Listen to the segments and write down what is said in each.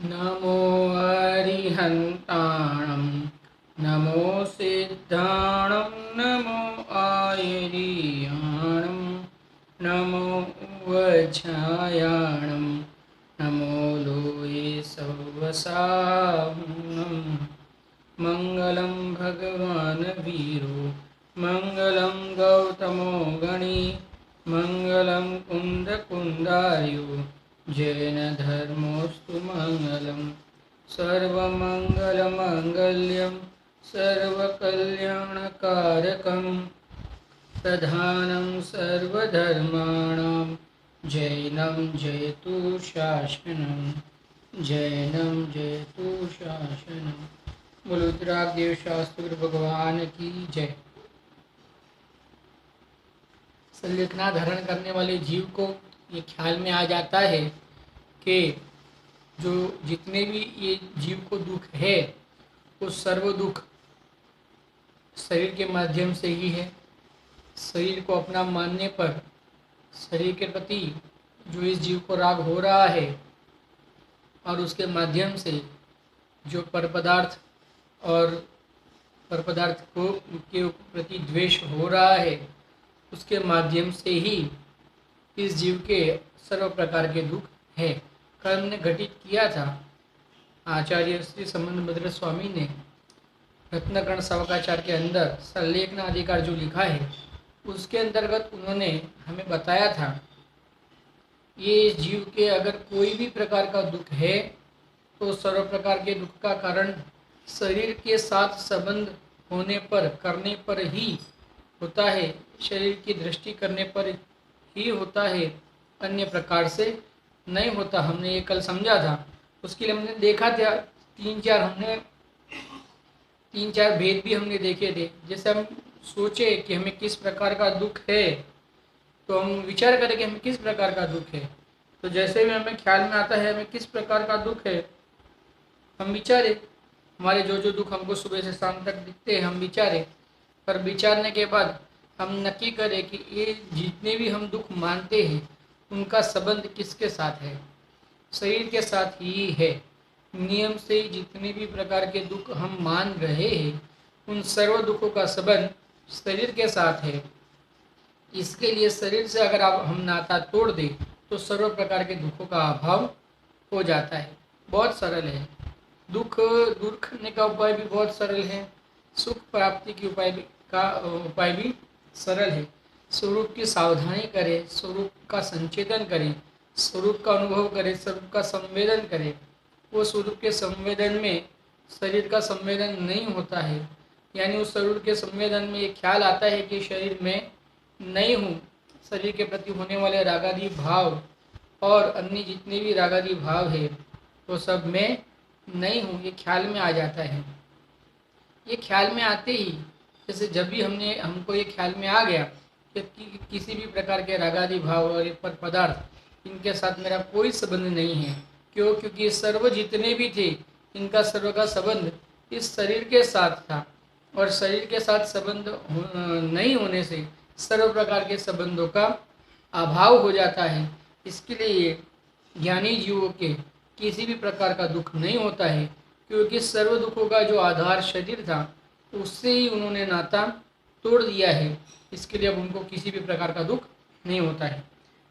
नमो अरिहन्ताणं नमो सिद्धाणं नमो आयर्याणं नमो वज्रायाणं नमो लोये सवसाहुनं मङ्गलं भगवान् वीरो मङ्गलं गौतमो गणी मङ्गलं कुन्दकुन्दार्यो जैनधर्मोऽस्तु मङ्गलं सर्वमङ्गलमाङ्गल्यं सर्वकल्याणकारकं प्रधानं सर्वधर्माणां जैनं जयतु शासनं जैनं जयतु शासनं। बोलो रुद्रादेव शास्त्र भगवान की जय। संलेखना धारण करने वाले जीव को ये ख्याल में आ जाता है कि जो जितने भी ये जीव को दुख है वो सर्व दुख शरीर के माध्यम से ही है। शरीर को अपना मानने पर शरीर के प्रति जो इस जीव को राग हो रहा है और उसके माध्यम से जो परपदार्थ और परपदार्थ को के प्रति द्वेष हो रहा है उसके माध्यम से ही इस जीव के सर्व प्रकार के दुख है। कल हमने घटित किया था, आचार्य श्री संबंध भद्र स्वामी ने रत्नकर्ण सावकाचार के अंदर संलेखना अधिकार जो लिखा है उसके अंतर्गत उन्होंने हमें बताया था ये जीव के अगर कोई भी प्रकार का दुख है तो सर्व प्रकार के दुख का कारण शरीर के साथ संबंध होने पर करने पर ही होता है, शरीर की दृष्टि करने पर ही होता है, अन्य प्रकार से नहीं होता। हमने ये कल समझा था। उसके लिए हमने देखा था तीन चार भेद भी हमने देखे थे। जैसे हम सोचे कि हमें किस प्रकार का दुख है तो हम विचार करें कि हमें किस प्रकार का दुख है, तो जैसे भी हमें ख्याल में आता है हमें किस प्रकार का दुख है हम विचारे। हमारे जो दुख हमको सुबह से शाम तक दिखते हैं हम विचारे, पर विचारने के बाद हम नक्की करें कि ये जितने भी हम दुख मानते हैं उनका संबंध किसके साथ है, शरीर के साथ ही है। नियम से जितने भी प्रकार के दुख हम मान रहे हैं उन सर्व दुखों का संबंध शरीर के साथ है। इसके लिए शरीर से अगर आप हम नाता तोड़ दें तो सर्व प्रकार के दुखों का अभाव हो जाता है। बहुत सरल है, दुख दूर करने का उपाय भी बहुत सरल है, सुख प्राप्ति की उपाय भी सरल है। स्वरूप की सावधानी करें, स्वरूप का संचेतन करें, स्वरूप का अनुभव करें, स्वरूप का संवेदन करें। वो स्वरूप के संवेदन में शरीर का संवेदन नहीं होता है, यानी उस स्वरूप के संवेदन में ये ख्याल आता है कि शरीर में नहीं हूँ। शरीर के प्रति होने वाले रागादि भाव और अन्य जितने भी रागादि भाव है वो सब में नहीं हूँ, ये ख्याल में आ जाता है। ये ख्याल में आते ही जैसे जब भी हमको ये ख्याल में आ गया कि किसी भी प्रकार के रागादि भाव और पर पदार्थ इनके साथ मेरा कोई संबंध नहीं है। क्यों? क्योंकि सर्व जितने भी थे इनका सर्व का संबंध इस शरीर के साथ था और शरीर के साथ संबंध नहीं होने से सर्व प्रकार के संबंधों का अभाव हो जाता है। इसके लिए ज्ञानी जीवों के किसी भी प्रकार का दुख नहीं होता है, क्योंकि सर्व दुखों का जो आधार शरीर था उससे ही उन्होंने नाता तोड़ दिया है। इसके लिए अब उनको किसी भी प्रकार का दुख नहीं होता है।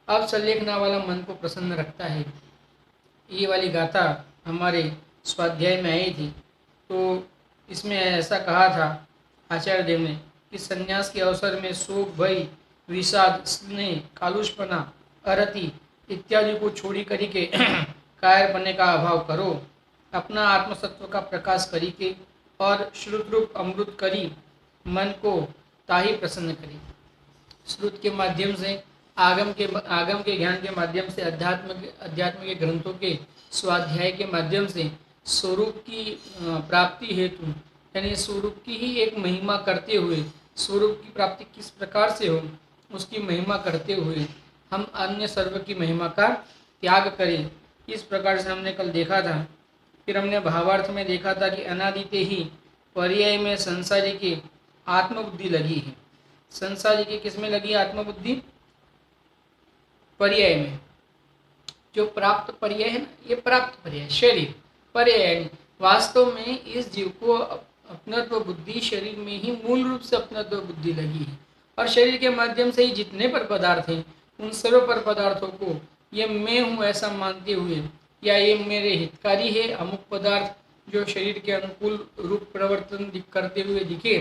अब संलेखना वाला मन को प्रसन्न रखता है। ये वाली गाथा हमारे स्वाध्याय में आई थी, तो इसमें ऐसा कहा था आचार्य देव ने कि संन्यास के अवसर में शोक, भय, विषाद, स्नेह, कालुषपना, अरति इत्यादि को छोड़ी करी के कायर बनने का अभाव करो, अपना आत्मसत्व का प्रकाश करी के और श्रुत रूप अमृत करी मन को ताही प्रसन्न करी। श्रुत के माध्यम से आगम के ज्ञान के माध्यम से अध्यात्म के ग्रंथों के स्वाध्याय के माध्यम से स्वरूप की प्राप्ति हेतु यानी स्वरूप की ही एक महिमा करते हुए, स्वरूप की प्राप्ति किस प्रकार से हो उसकी महिमा करते हुए हम अन्य सर्व की महिमा का त्याग करें। इस प्रकार से हमने कल देखा था। फिर हमने भावार्थ में देखा था कि अनादिते ही पर्याय में संसारी की आत्मबुद्धि लगी है। संसारी की किस में लगी आत्मबुद्धि? पर्याय में। जो प्राप्त पर्याय है ना, ये प्राप्त पर्याय शरीर, पर्याय वास्तव में इस जीव को अपनत्व बुद्धि शरीर में ही मूल रूप से अपनत्व बुद्धि लगी है, और शरीर के माध्यम से ही जितने पर पदार्थ हैं उन सर्व पर पदार्थों को ये मैं हूँ ऐसा मानते हुए, या ये मेरे हितकारी है, अमुक पदार्थ जो शरीर के अनुकूल रूप परिवर्तन करते हुए दिखे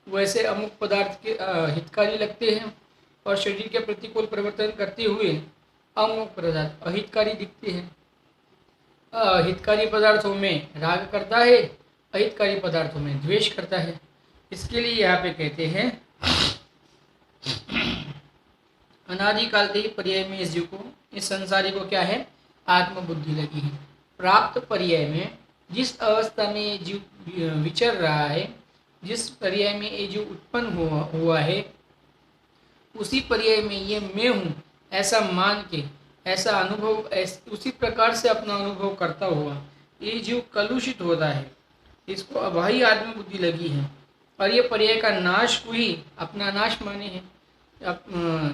वैसे अमुक पदार्थ के हितकारी लगते हैं, और शरीर के प्रतिकूल परिवर्तन करते हुए अमुक पदार्थ अहितकारी दिखते हैं। हितकारी पदार्थों में राग करता है, अहितकारी पदार्थों में द्वेष करता है। इसके लिए यहाँ पे कहते हैं अनादिकाल से ही पर्याय में इस जीव को, इस संसारी को क्या है, आत्मबुद्धि लगी है। प्राप्त पर्याय में जिस अवस्था में ये जीव विचर रहा है, जिस पर्याय में ये जीव उत्पन्न हुआ है, उसी पर्याय में ये मैं हूँ ऐसा मान के, ऐसा अनुभव उसी प्रकार से अपना अनुभव करता हुआ ये जीव कलुषित होता है। इसको अभाई आत्मबुद्धि लगी है, और ये पर्याय का नाश को ही अपना नाश माने हैं।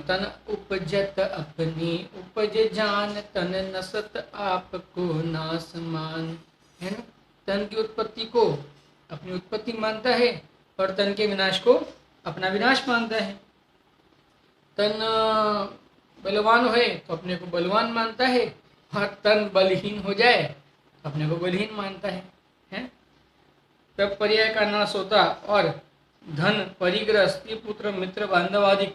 तन उपजत अपनी उपज जान, तन नसत आपको नाश मान, है ना। तन की उत्पत्ति को अपनी उत्पत्ति मानता है, और तन के विनाश को अपना विनाश मानता है। तन बलवान है तो अपने को बलवान मानता है, और तन बलहीन हो जाए तो अपने को बलहीन मानता है। तब पर्याय का नाश होता और धन परिग्रह स्त्री पुत्र मित्र बांधव आदि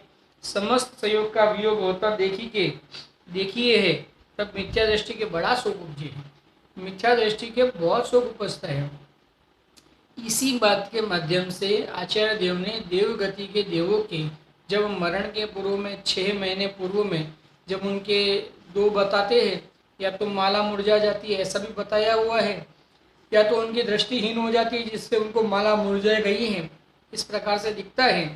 समस्त सहयोग का वियोग होता देखिए है, तब मिथ्या दृष्टि के बड़ा शोक उपजे है। मिथ्या दृष्टि के बहुत शोक उपजता है। इसी बात के माध्यम से आचार्य देव ने देव गति के देवों के जब मरण के पूर्व में 6 महीने पूर्व में जब उनके दो बताते हैं, या तो माला मुरझा जाती है ऐसा भी बताया हुआ है, या तो उनकी दृष्टिहीन हो जाती है जिससे उनको माला मुरझा गई है, इस प्रकार से दिखता है।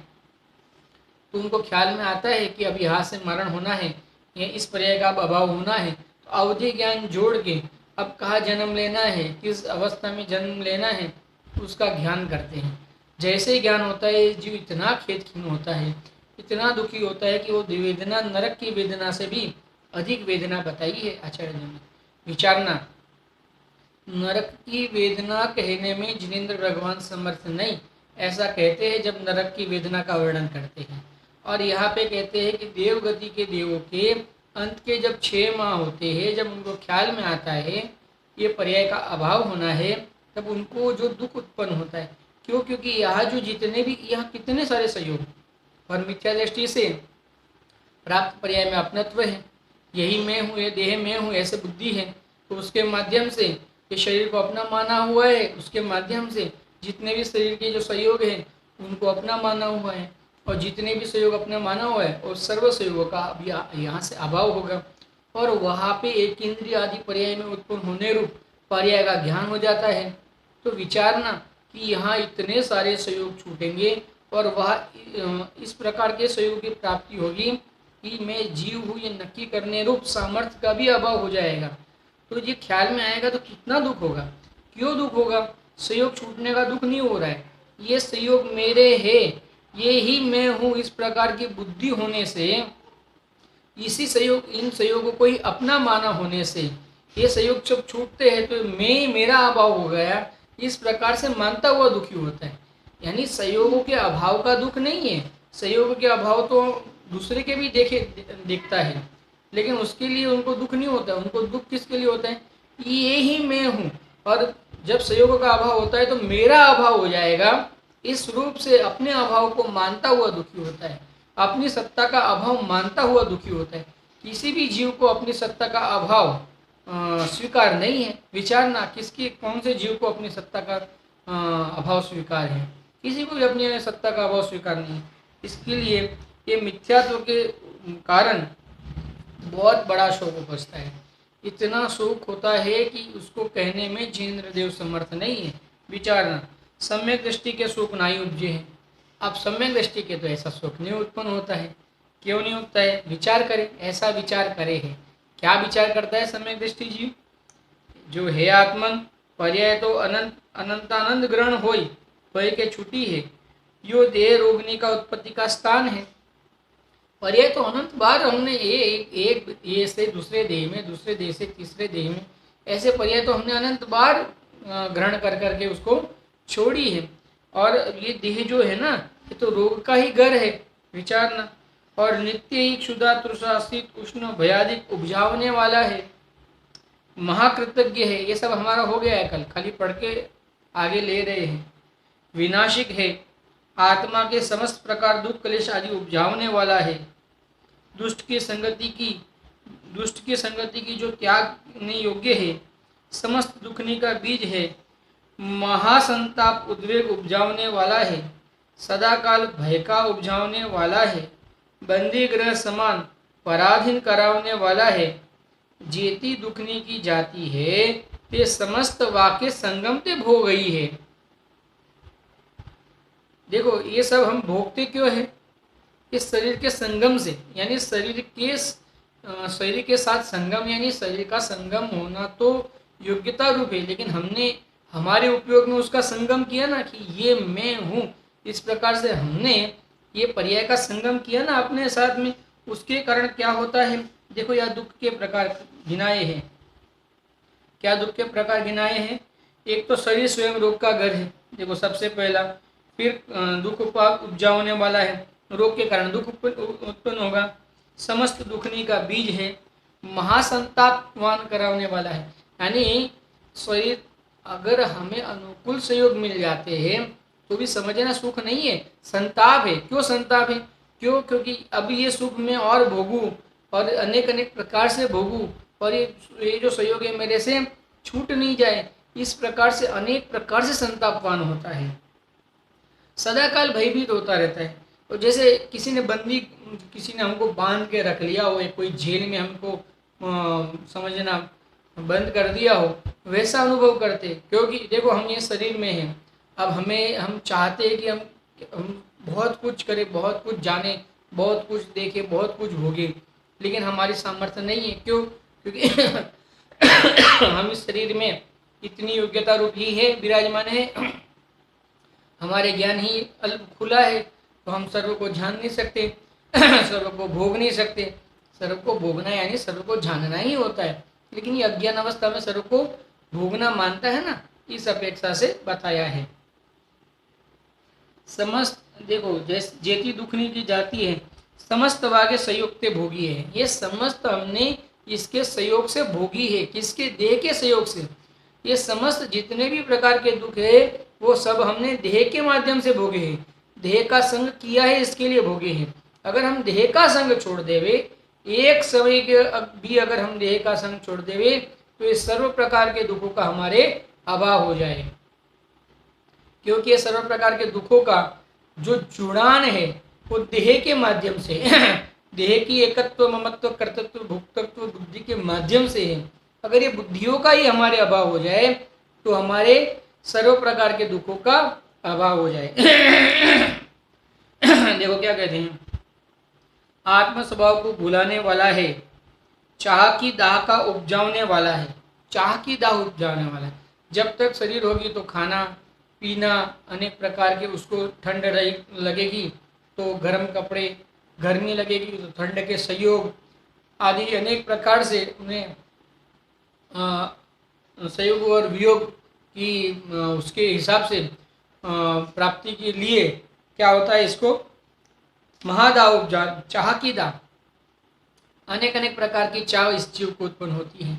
तो उनको ख्याल में आता है कि अब यहाँ से मरण होना है, या इस पर्याय का अभाव होना है, तो अवधि ज्ञान जोड़ के अब कहाँ जन्म लेना है, किस अवस्था में जन्म लेना है, उसका ज्ञान करते हैं। जैसे ज्ञान होता है जीव इतना खेदखीन होता है, इतना दुखी होता है कि वो वेदना नरक की वेदना से भी अधिक वेदना बताई है आचार्य ने। विचारना, नरक की वेदना कहने में जिनेंद्र भगवान समर्थ नहीं, ऐसा कहते हैं जब नरक की वेदना का वर्णन करते हैं। और यहाँ पे कहते हैं कि देवगति के देवों के अंत के जब 6 माह होते हैं, जब उनको ख्याल में आता है ये पर्याय का अभाव होना है, तब उनको जो दुख उत्पन्न होता है। क्यों? क्योंकि यहाँ जो जितने भी यहाँ कितने सारे सहयोग और मिथ्या दृष्टि से प्राप्त पर्याय में अपनत्व है, यही मैं हूँ, ये देह मैं हूँ ऐसे बुद्धि है, तो उसके माध्यम से ये शरीर को अपना माना हुआ है, उसके माध्यम से जितने भी शरीर के जो सहयोग हैं उनको अपना माना हुआ है, और जितने भी सहयोग अपना माना हुआ है और सर्व सहयोगों का अब यहाँ से अभाव होगा, और वहाँ पे एक इंद्रिय आदि पर्याय में उत्पन्न होने रूप पर्याय का ज्ञान हो जाता है। तो विचारना कि यहाँ इतने सारे सहयोग छूटेंगे और वह इस प्रकार के सहयोग की प्राप्ति होगी कि मैं जीव हूँ ये नक्की करने रूप सामर्थ्य का भी अभाव हो जाएगा। तो ये ख्याल में आएगा तो कितना दुख होगा। क्यों दुख होगा? सहयोग छूटने का दुख नहीं हो रहा है, ये सहयोग मेरे है, ये ही मैं हूँ, इस प्रकार की बुद्धि होने से, इसी सहयोग इन सहयोगों को ही अपना माना होने से ये सहयोग जब छूटते हैं तो मैं मेरा अभाव हो गया, इस प्रकार से मानता हुआ दुखी होता है। यानी सहयोगों के अभाव का दुख नहीं है, सहयोग के अभाव तो दूसरे के भी देखता है, लेकिन उसके लिए उनको दुख नहीं होता। उनको दुख किसके लिए होता है? ये ही मैं हूँ, और जब सहयोग का अभाव होता है तो मेरा अभाव हो जाएगा, इस रूप से अपने अभाव को मानता हुआ दुखी होता है, अपनी सत्ता का अभाव मानता हुआ दुखी होता है। किसी भी जीव को अपनी सत्ता का अभाव स्वीकार नहीं है। विचारना, किसकी कौन से जीव को अपनी सत्ता का अभाव स्वीकार है? किसी को भी अपनी सत्ता का अभाव स्वीकार नहीं है। इसके लिए ये मिथ्यात्व के कारण बहुत बड़ा शोक उपजता है। इतना शोक होता है कि उसको कहने में जिनेंद्रदेव समर्थ नहीं है। विचारना, सम्यक दृष्टि के शोक नहीं उपजे हैं। अब सम्यक दृष्टि के तो ऐसा शोक नहीं उत्पन्न होता है। क्यों नहीं होता है? विचार करें, ऐसा विचार करे है। क्या विचार करता है सम्यक दृष्टि जीव? जो है आत्मन, पर्याय तो अनंत अनंतानंद ग्रहण होई, भय के छुट्टी है, यो देह रोगनी का उत्पत्ति का स्थान है। पर्याय तो अनंत बार हमने एक ये से दूसरे देह में, दूसरे देह से तीसरे देह में, ऐसे पर्याय तो हमने अनंत बार ग्रहण कर करके उसको छोड़ी है। और ये देह जो है ना, ये तो रोग का ही घर है, विचारना। और नित्य ही क्षुधा तृषा शीत उष्ण भयादिक उपजावने वाला है, महाकृतज्ञ है। ये सब हमारा हो गया है, कल खाली पढ़ के आगे ले रहे हैं। विनाशिक है, आत्मा के समस्त प्रकार दुख क्लेश आदि उपजावने वाला है। दुष्ट की संगति की जो त्यागने योग्य है, समस्त दुखनी का बीज है, महासंताप उद्वेग उपजावने वाला है, सदाकाल भय का उपजावने वाला है, बंदी ग्रह समान पराधीन करावने वाला है, जेती दुखनी की जाती है, ते समस्त वाक्य संगम ते भोग गई है। देखो ये सब हम भोगते क्यों है? इस शरीर के संगम से, यानी शरीर के साथ संगम, यानी शरीर का संगम होना तो योग्यता रूप है, लेकिन हमने हमारे उपयोग में उसका संगम किया ना, कि ये मैं हूँ, इस प्रकार से हमने ये पर्याय का संगम किया ना अपने साथ में, उसके कारण क्या होता है? देखो यह दुख के प्रकार गिनाए हैं। क्या दुख के प्रकार गिनाए हैं? एक तो शरीर स्वयं रोग का घर है, देखो सबसे पहला। फिर दुख उपजाने वाला है, रोग के कारण दुख उत्पन्न होगा। समस्त दुखनी का बीज है, महासंतापवान कराने वाला है। यानी शरीर अगर हमें अनुकूल सहयोग मिल जाते हैं तो भी समझना सुख नहीं है, संताप है। क्यों संताप है? क्योंकि अभी ये सुख में और भोगूं और अनेक अनेक प्रकार से भोगूं, और ये जो सहयोग है मेरे से छूट नहीं जाए, इस प्रकार से अनेक प्रकार से संतापवान होता है, सदाकाल भयभीत होता रहता है। तो जैसे किसी ने हमको बांध के रख लिया हो, कोई जेल में हमको समझना बंद कर दिया हो, वैसा अनुभव करते। क्योंकि देखो हम ये शरीर में हैं, अब हम चाहते हैं कि हम बहुत कुछ करें, बहुत कुछ जाने, बहुत कुछ देखें, बहुत कुछ भोगे, लेकिन हमारी सामर्थ्य नहीं है। क्यों? क्योंकि हम इस शरीर में इतनी योग्यता रूप ही है, विराजमान है, हमारे ज्ञान ही अल्प खुला है, तो हम सर्व को जान नहीं सकते, सर्व को भोग नहीं सकते। सर्व को भोगना यानी सर्व को जानना ही होता है, लेकिन ये अज्ञान अवस्था में सर्व को भोगना मानता है ना, इस अपेक्षा से बताया है। समस्त देखो जेती दुखनी की जाती है, समस्त वागे संयोग से भोगी है। ये समस्त हमने इसके सहयोग से भोगी है। किसके? देह के सहयोग से। ये समस्त जितने भी प्रकार के दुख है वो सब हमने देह के माध्यम से भोगे हैं, देह का संग किया है, इसके लिए भोगे हैं। अगर हम देह का संग छोड़ देवे, एक समय के भी अगर हम देह का संग छोड़ देवे, तो ये सर्व प्रकार के दुखों का हमारे अभाव हो जाए। क्योंकि ये सर्व प्रकार के दुखों का जो जुड़ान है वो देह के माध्यम से देह की एकत्व ममत्व कर्तृत्व भोक्तृत्व बुद्धि के माध्यम से है। अगर ये बुद्धियों का ही हमारे अभाव हो जाए तो हमारे सर्व प्रकार के दुखों का अभाव हो जाए। देखो क्या कहते हैं, आत्म स्वभाव को भुलाने वाला है, चाह की दाह का उपजाने वाला है। चाह की दाह उपजाने वाला है। जब तक शरीर होगी तो खाना पीना अनेक प्रकार के, उसको ठंड लगेगी तो गर्म कपड़े, गर्मी लगेगी तो ठंड के संयोग आदि अनेक प्रकार से उन्हें संयोग और वियोग की उसके हिसाब से प्राप्ति के लिए क्या होता है, इसको महादाह उपजा, चाह की दाह, अनेक अनेक प्रकार की चाह इस जीव को उत्पन्न होती है।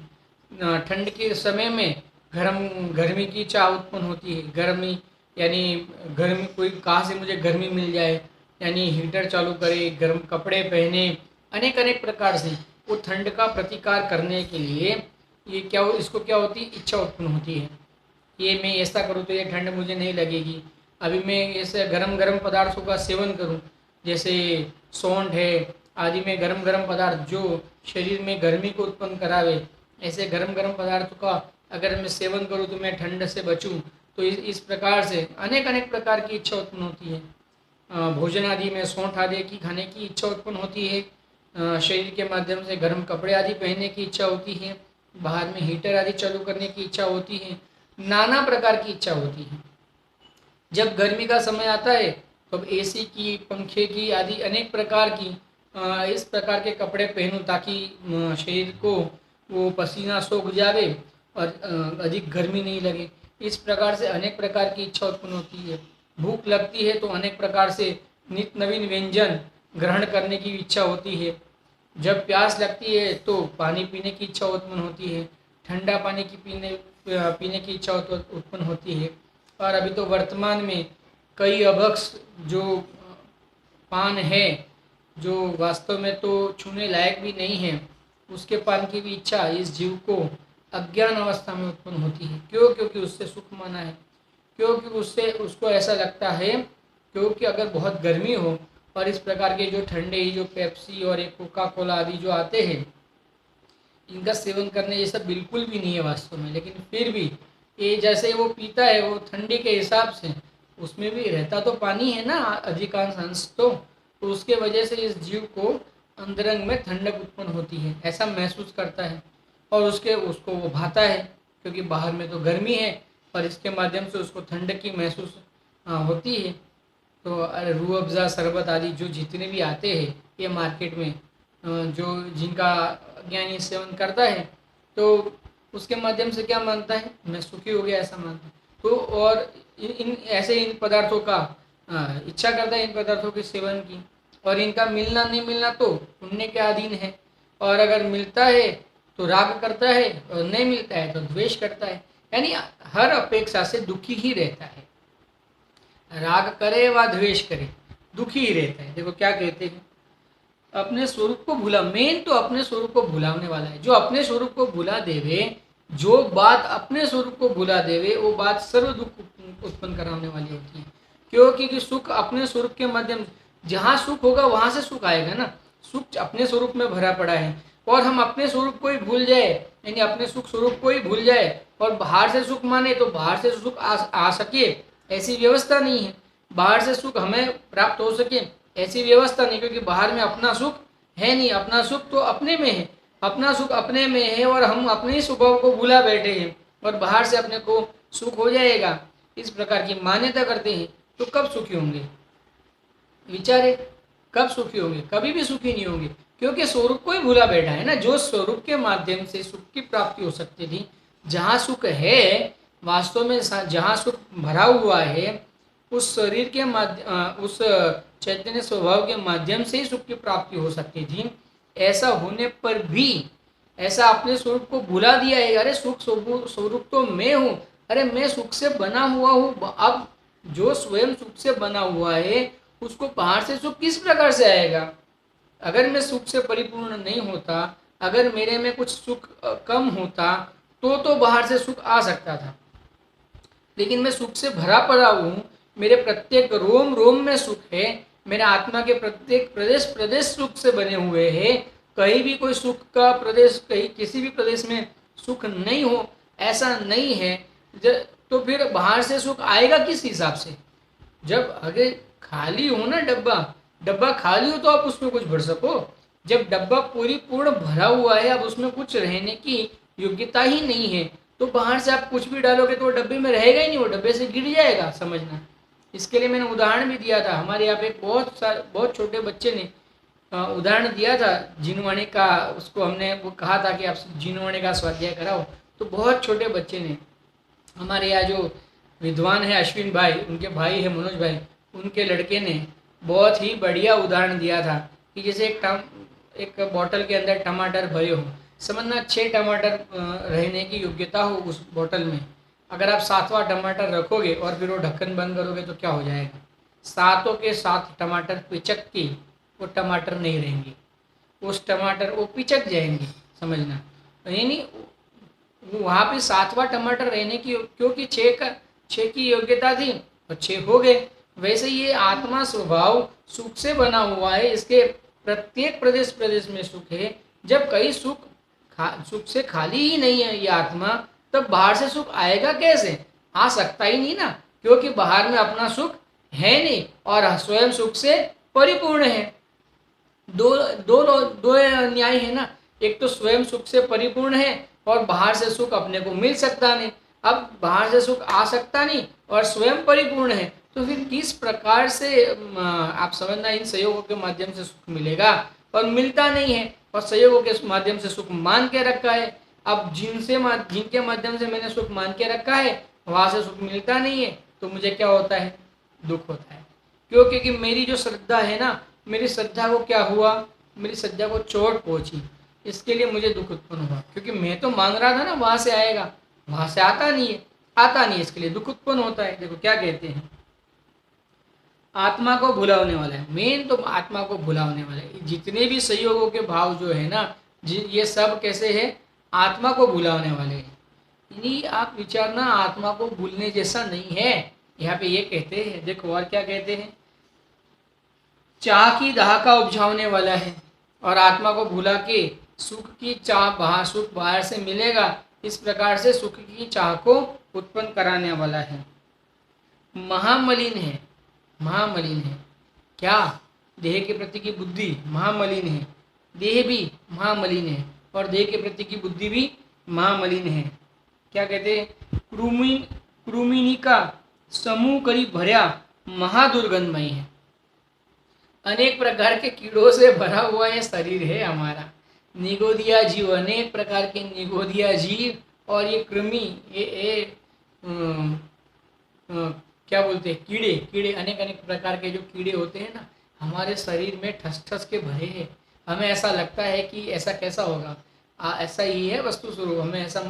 ठंड के समय में गर्मी की चाह उत्पन्न होती है। गर्मी यानी गर्मी, कोई कहाँ से मुझे गर्मी मिल जाए, यानी हीटर चालू करे, गर्म कपड़े पहने, अनेक अनेक प्रकार से वो ठंड का प्रतिकार करने के लिए ये क्या हो, इसको क्या होती है, इच्छा उत्पन्न होती है। ये मैं ऐसा करूँ तो ये ठंड मुझे नहीं लगेगी, अभी मैं ऐसे गरम गरम पदार्थों का सेवन करूँ, जैसे सौंठ है आदि में गरम गरम पदार्थ जो शरीर में गर्मी को उत्पन्न करावे, ऐसे गरम गरम पदार्थों का अगर मैं सेवन करूँ तो मैं ठंड से बचूँ। तो इस प्रकार से अनेक अनेक प्रकार की इच्छा उत्पन्न होती है। भोजन आदि में सौंठ आदि की खाने की इच्छा उत्पन्न होती है, शरीर के माध्यम से गर्म कपड़े आदि पहनने की इच्छा होती है, बाहर में हीटर आदि चालू करने की इच्छा होती है, नाना प्रकार की इच्छा होती है। जब गर्मी का समय आता है तो अब एसी की, पंखे की आदि अनेक प्रकार की इस प्रकार के कपड़े पहनूं ताकि शरीर को वो पसीना सूख जावे और अधिक गर्मी नहीं लगे। इस प्रकार से अनेक प्रकार की इच्छा उत्पन्न होती है। भूख लगती है तो अनेक प्रकार से नित्य नवीन व्यंजन ग्रहण करने की इच्छा होती है। जब प्यास लगती है तो पानी पीने की इच्छा उत्पन्न होती है, ठंडा पानी की पीने की इच्छा उत्पन्न होती है। और अभी तो वर्तमान में कई अभक्ष जो पान है, जो वास्तव में तो छूने लायक भी नहीं है, उसके पान की भी इच्छा इस जीव को अज्ञान अवस्था में उत्पन्न होती है। क्यों? क्योंकि उससे सुख माना है। क्योंकि उससे उसको ऐसा लगता है, क्योंकि अगर बहुत गर्मी हो और इस प्रकार के जो ठंडे जो पेप्सी और एक कोका कोला आदि जो आते हैं, इनका सेवन करने जैसा बिल्कुल भी नहीं है वास्तव में, लेकिन फिर भी ये जैसे वो पीता है वो ठंडी के हिसाब से, उसमें भी रहता तो पानी है ना अधिकांश अंश, तो उसके वजह से इस जीव को अंतरंग में ठंडक उत्पन्न होती है, ऐसा महसूस करता है और उसको वो भाता है, क्योंकि बाहर में तो गर्मी है और इसके माध्यम से उसको ठंडक की महसूस होती है। तो रूह अफ़ज़ा शरबत आदि जो जितने भी आते हैं ये मार्केट में, जो जिनका ज्ञानी सेवन करता है तो उसके माध्यम से क्या मानता है, मैं सुखी हो गया, ऐसा मानता है। तो और इन पदार्थों का इच्छा करता है, इन पदार्थों के सेवन की, और इनका मिलना नहीं मिलना तो पुण्य के अधीन है। और अगर मिलता है तो राग करता है और नहीं मिलता है तो द्वेष करता है, यानी हर अपेक्षा से दुखी ही रहता है। राग करे व द्वेष करे दुखी ही रहता है। देखो क्या कहते हैं, अपने स्वरूप को भूला, मेन तो अपने स्वरूप को भुलाने वाला है। जो अपने स्वरूप को भुला देवे, जो बात अपने स्वरूप को भुला देवे, वो बात सर्व दुख उत्पन्न कराने वाली होती है। क्योंकि सुख अपने स्वरूप के माध्यम, जहाँ सुख होगा वहां से सुख आएगा ना। सुख अपने स्वरूप में भरा पड़ा है और हम अपने स्वरूप को ही भूल जाए, यानी अपने सुख स्वरूप को ही भूल जाए और बाहर से सुख माने तो बाहर से सुख आ सके, ऐसी व्यवस्था नहीं है। बाहर से सुख हमें प्राप्त हो सके ऐसी व्यवस्था नहीं, क्योंकि बाहर में अपना सुख है नहीं। अपना सुख तो अपने में है, अपना सुख अपने में है और हम अपने ही स्वभाव को भूला बैठे हैं और बाहर से अपने को सुख हो जाएगा, इस प्रकार की मान्यता करते हैं। तो कब सुखी होंगे? विचारे, कब सुखी होंगे? कभी भी सुखी नहीं होंगे, क्योंकि स्वरूप को ही भूला बैठा है ना। जो स्वरूप के माध्यम से सुख की प्राप्ति हो सकती थी, जहाँ सुख है वास्तव में, जहाँ सुख भरा हुआ है, उस शरीर के माध्यम, उस चैतन्य स्वभाव के माध्यम से ही सुख की प्राप्ति हो सकती थी। ऐसा होने पर भी ऐसा अपने स्वरूप को भुला दिया है। अरे सुख स्वरूप तो मैं हूँ, अरे मैं सुख से बना हुआ हूँ। अब जो स्वयं सुख से बना हुआ है उसको बाहर से सुख किस प्रकार से आएगा? अगर मैं सुख से परिपूर्ण नहीं होता, अगर मेरे में कुछ सुख कम होता तो बाहर से सुख आ सकता था, लेकिन मैं सुख से भरा पड़ा हूँ। मेरे प्रत्येक रोम रोम में सुख है, मेरे आत्मा के प्रत्येक प्रदेश प्रदेश सुख से बने हुए हैं। कहीं भी कोई सुख का प्रदेश, कहीं किसी भी प्रदेश में सुख नहीं हो, ऐसा नहीं है। तो फिर बाहर से सुख आएगा किस हिसाब से? जब अगर खाली हो ना डब्बा खाली हो तो आप उसमें कुछ भर सको। जब डब्बा पूर्ण भरा हुआ है, अब उसमें कुछ रहने की योग्यता ही नहीं है, तो बाहर से आप कुछ भी डालोगे तो वो डब्बे में रहेगा ही नहीं, वो डब्बे से गिर जाएगा, समझना। इसके लिए मैंने उदाहरण भी दिया था। हमारे यहाँ पे बहुत छोटे बच्चे ने उदाहरण दिया था जिनवाणी का। उसको हमने वो कहा था कि आप जिनवाणी का स्वाध्याय कराओ, तो बहुत छोटे बच्चे ने, हमारे यहाँ जो विद्वान है अश्विन भाई, उनके भाई है मनोज भाई, उनके लड़के ने बहुत ही बढ़िया उदाहरण दिया था कि जैसे एक बोतल के अंदर टमाटर भरे हो, समझना 6 टमाटर रहने की योग्यता हो उस बोतल में। अगर आप 7वां टमाटर रखोगे और फिर वो ढक्कन बंद करोगे तो क्या हो जाएगा? 7 के 7 टमाटर पिचक के वो टमाटर नहीं रहेंगे, उस टमाटर वो पिचक जाएंगे, समझना। यानी वहाँ पे 7वां टमाटर रहने की, क्योंकि 6 की योग्यता थी और 6 हो गए। वैसे ये आत्मा स्वभाव सुख से बना हुआ है, इसके प्रत्येक प्रदेश में सुख है। जब कई सुख से खाली ही नहीं है ये आत्मा, तब बाहर से सुख आएगा कैसे? आ सकता ही नहीं ना, क्योंकि बाहर में अपना सुख है नहीं और स्वयं सुख से परिपूर्ण है। दो न्याय है ना, एक तो स्वयं सुख से परिपूर्ण है और बाहर से सुख अपने को मिल सकता नहीं। अब बाहर से सुख आ सकता नहीं और स्वयं परिपूर्ण है, तो फिर किस प्रकार से आप समझना, इन संयोगों के माध्यम से सुख मिलेगा और मिलता नहीं है, और संयोगों के माध्यम से सुख मान के रखा है। अब जिनके माध्यम से मैंने सुख मान के रखा है वहां से सुख मिलता नहीं है, तो मुझे क्या होता है, दुख होता है। क्यों? क्योंकि मेरी जो श्रद्धा है ना, मेरी श्रद्धा को क्या हुआ, मेरी श्रद्धा को चोट पहुंची, इसके लिए मुझे दुख उत्पन्न हुआ। क्योंकि मैं तो मान रहा था ना वहां से आएगा, वहां से आता नहीं है, इसके लिए दुख उत्पन्न होता है। देखो क्या कहते हैं, आत्मा को भुलाने वाला है, मेन तो आत्मा को भुलाने वाला है। जितने भी संयोगों के भाव जो है ना, ये सब कैसे है, आत्मा को भुलाने वाले हैं। यानी आप विचारना, आत्मा को भूलने जैसा नहीं है। यहाँ पे ये कहते हैं, देखो और क्या कहते हैं, चाह की दाह का उपजाने वाला है और आत्मा को भुला के सुख की चाह, सुख बाहर से मिलेगा, इस प्रकार से सुख की चाह को उत्पन्न कराने वाला है। महामलिन है, महामलिन है क्या, देह के प्रति की बुद्धि महामलिन है, देह भी महामलिन है और देह के प्रति की बुद्धि भी महामलिन है। क्या कहते हैं, कृमिनी का समूह करी भर्या महादुर्गंधमय है। अनेक प्रकार के कीड़ों से भरा हुआ ये शरीर है हमारा, निगोदिया जीव, अनेक प्रकार के निगोदिया जीव और ये कृमि, ये क्या बोलते हैं, कीड़े अनेक अनेक प्रकार के जो कीड़े होते हैं ना, हमारे शरीर में ठस ठस के भरे हैं। हमें ऐसा लगता है कि ऐसा कैसा होगा, ऐसा ही है वस्तु स्वरूप, हमें ऐसा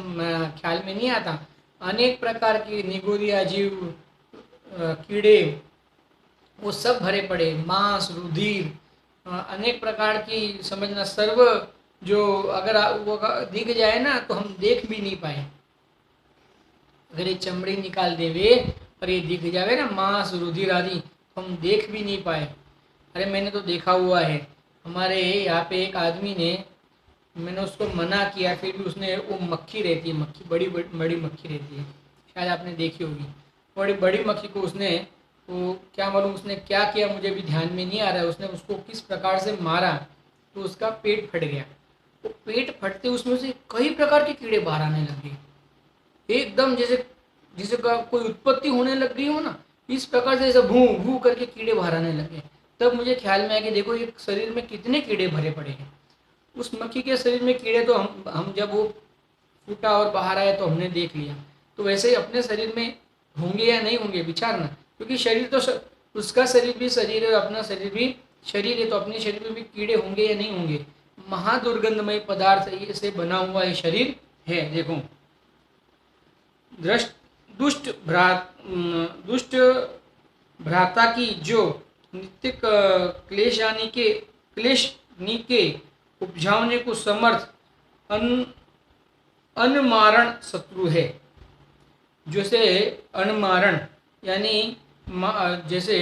ख्याल में नहीं आता। अनेक प्रकार के निगोदिया जीव, कीड़े, वो सब भरे पड़े, मांस, रुधिर, अनेक प्रकार की, समझना सर्व, जो अगर वो दिख जाए ना तो हम देख भी नहीं पाए। अगर ये चमड़ी निकाल देवे और ये दिख जावे ना, मांस, रुधिर आदि, तो हम देख भी नहीं पाए। अरे मैंने तो देखा हुआ है, हमारे यहाँ पे एक आदमी ने, मैंने उसको मना किया, फिर भी उसने, वो मक्खी रहती है, मक्खी बड़ी बड़ी मक्खी रहती है, शायद आपने देखी होगी, बड़ी बड़ी मक्खी को उसने, वो क्या मालूम उसने क्या किया, मुझे भी ध्यान में नहीं आ रहा है, उसने उसको किस प्रकार से मारा तो उसका पेट फट गया। वो पेट फटते उसमें से कई प्रकार के कीड़े बाहर आने लगे, एकदम जैसे जिसे कोई उत्पत्ति होने लग गई हो ना, इस प्रकार से ऐसे भू भू करके कीड़े बाहर आने लगे। तब मुझे ख्याल में आया कि देखो ये शरीर में कितने कीड़े भरे पड़े हैं। उस मक्खी के शरीर में कीड़े तो हम जब वो फूटा और बाहर आया तो हमने देख लिया, तो वैसे ही अपने शरीर में होंगे या नहीं होंगे विचारना, क्योंकि शरीर तो उसका शरीर भी शरीर है, अपना शरीर भी शरीर है, तो अपने शरीर में भी कीड़े होंगे या नहीं होंगे। महादुर्गंधमय पदार्थ से बना हुआ ये शरीर है। देखो, दुष्ट भ्राता की जो नित्य क्लेशनी के उपजाने को समर्थ अनमारण शत्रु है। जैसे अनमारण यानी जैसे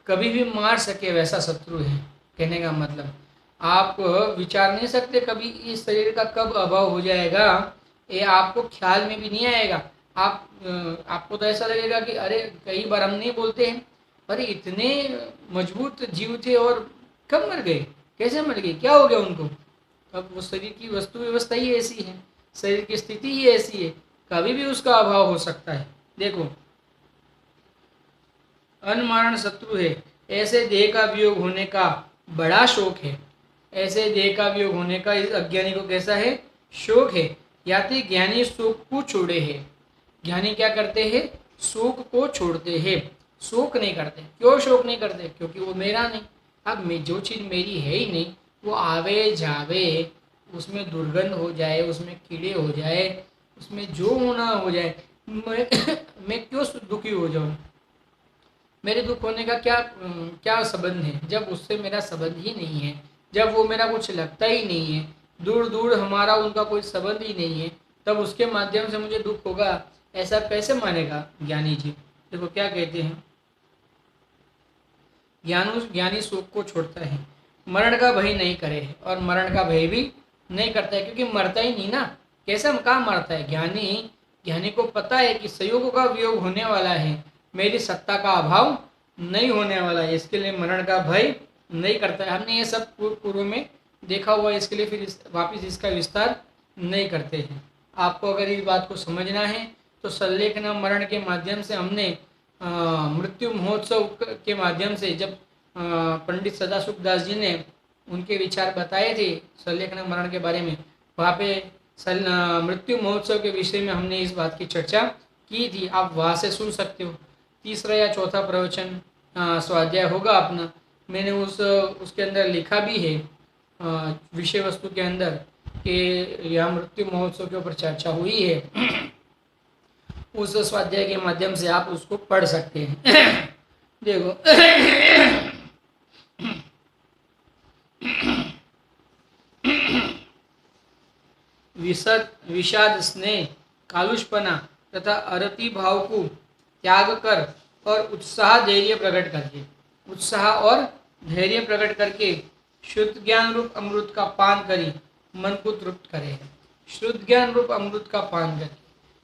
कभी भी मार सके वैसा शत्रु है। कहने का मतलब, आप विचार नहीं सकते कभी इस शरीर का कब अभाव हो जाएगा, ये आपको ख्याल में भी नहीं आएगा। आपको तो ऐसा लगेगा कि अरे कई बार हम नहीं बोलते हैं, अरे इतने मजबूत जीव थे और कब मर गए, कैसे मर गए, क्या हो गया उनको। अब वो शरीर की वस्तु व्यवस्था ही ऐसी है, शरीर की स्थिति ही ऐसी है, कभी भी उसका अभाव हो सकता है। देखो, अनमारण शत्रु है, ऐसे देह का वियोग होने का बड़ा शोक है। ऐसे देह का वियोग होने का इस अज्ञानी को कैसा है, शोक है। याति ज्ञानी शोक को छोड़े है। ज्ञानी क्या करते हैं, शोक को छोड़ते हैं, शोक नहीं करते। क्यों शोक नहीं करते, क्योंकि वो मेरा नहीं। अब मैं जो चीज़ मेरी है ही नहीं, वो आवे जावे, उसमें दुर्गंध हो जाए, उसमें कीड़े हो जाए, उसमें जो होना हो जाए, मैं क्यों दुखी हो जाऊँ। मेरे दुख होने का क्या संबंध है, जब उससे मेरा संबंध ही नहीं है, जब वो मेरा कुछ लगता ही नहीं है, दूर दूर हमारा उनका कोई संबंध ही नहीं है, तब उसके माध्यम से मुझे दुख होगा, ऐसा कैसे मानेगा ज्ञानी जी। देखो क्या कहते हैं, ज्ञानी शोक को छोड़ता है, मरण का भय नहीं करे और मरण का भय भी नहीं करता है, क्योंकि मरता ही नहीं ना। कैसे कहाँ मरता है ज्ञानी को पता है कि संयोग का वियोग होने वाला है, मेरी सत्ता का अभाव नहीं होने वाला है, इसके लिए मरण का भय नहीं करता है। हमने ये सब पूर्व में देखा हुआ है, इसके लिए फिर वापस इसका विस्तार नहीं करते हैं। आपको अगर इस बात को समझना है तो संलेखन मरण के माध्यम से हमने मृत्यु महोत्सव के माध्यम से जब पंडित सदाशिव दास जी ने उनके विचार बताए थे संलेखन मरण के बारे में, वहाँ पे मृत्यु महोत्सव के विषय में हमने इस बात की चर्चा की थी, आप वहाँ से सुन सकते हो। तीसरा या चौथा प्रवचन स्वाध्याय होगा अपना, मैंने उसके अंदर लिखा भी है विषय वस्तु के अंदर कि यह मृत्यु महोत्सव के ऊपर चर्चा हुई है। उस स्वाध्याय के माध्यम से आप उसको पढ़ सकते हैं। देखो विषाद, स्नेह, कालुषपना तथा अरति भाव को त्याग कर और उत्साह धैर्य प्रकट करके शुद्ध ज्ञान रूप अमृत का पान करी मन को तृप्त करे। शुद्ध ज्ञान रूप अमृत का पान करे।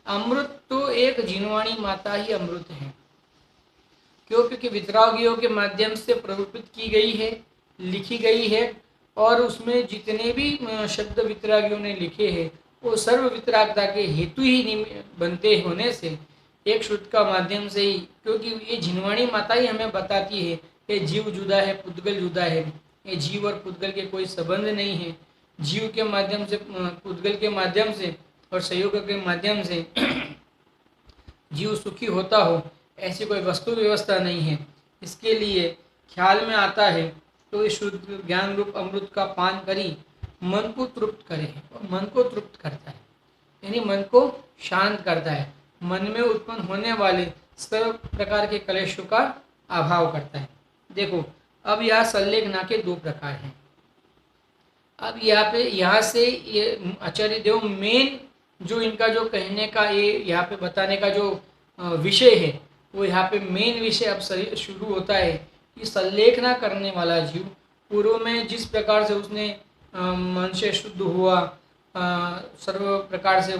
अमृत तो एक जीनवाणी माता ही अमृत है, क्योंकि वितरागियों के माध्यम से प्ररूपित की गई है, लिखी गई है, और उसमें जितने भी शब्द वितरागियों ने लिखे हैं वो सर्व वितरागता के हेतु ही बनते होने से एक शुद्ध का माध्यम से ही, क्योंकि ये जिनवाणी माता ही हमें बताती है कि जीव जुदा है, पुद्गल जुदा है। ये जीव और पुद्गल के कोई संबंध नहीं है। जीव के माध्यम से, पुद्गल के माध्यम से और संयोग के माध्यम से जीव सुखी होता हो, ऐसी कोई वस्तु व्यवस्था नहीं है। इसके लिए ख्याल में आता है तो इस शुद्ध ज्ञान रूप अमृत का पान करी मन को तृप्त करे, और मन को तृप्त करता है यानी मन को शांत करता है, मन में उत्पन्न होने वाले सर्व प्रकार के कलेशों का अभाव करता है। देखो अब यहाँ संलेखना के दो प्रकार हैं। अब यहाँ से ये आचार्य देव मेन जो इनका जो कहने का, ये यहाँ पे बताने का जो विषय है, वो यहाँ पे मेन विषय अब शुरू होता है कि संलेखना करने वाला जीव पूर्व में जिस प्रकार से उसने मन से शुद्ध हुआ, सर्व प्रकार से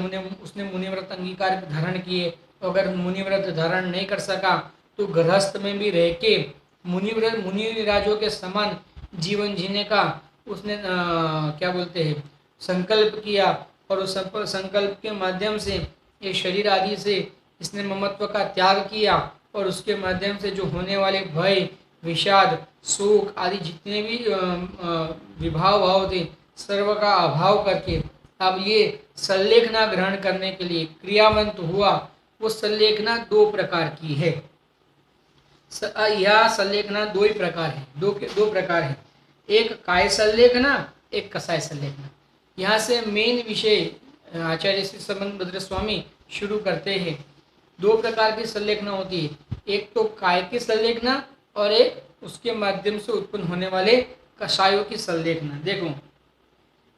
उसने मुनिव्रत अंगीकार धारण किए, अगर मुनिव्रत धारण नहीं कर सका तो गृहस्थ में भी रह के मुनिराजों के समान जीवन जीने का उसने क्या बोलते हैं संकल्प किया, और उस संकल्प के माध्यम से ये शरीर आदि से इसने ममत्व का त्याग किया, और उसके माध्यम से जो होने वाले भय, विषाद, शोक आदि जितने भी विभाव भाव थे सर्व का अभाव करके अब ये संलेखना ग्रहण करने के लिए क्रियावंत हुआ। वो संलेखना दो प्रकार की है। यह संलेखना दो ही प्रकार है, दो प्रकार है, एक काय संलेखना, एक कसाय संलेखना। यहाँ से मेन विषय आचार्य श्री संबंध भद्र स्वामी शुरू करते हैं। दो प्रकार की संलेखना होती है, एक तो काय की संलेखना और एक उसके माध्यम से उत्पन्न होने वाले कषायों की संलेखना। देखो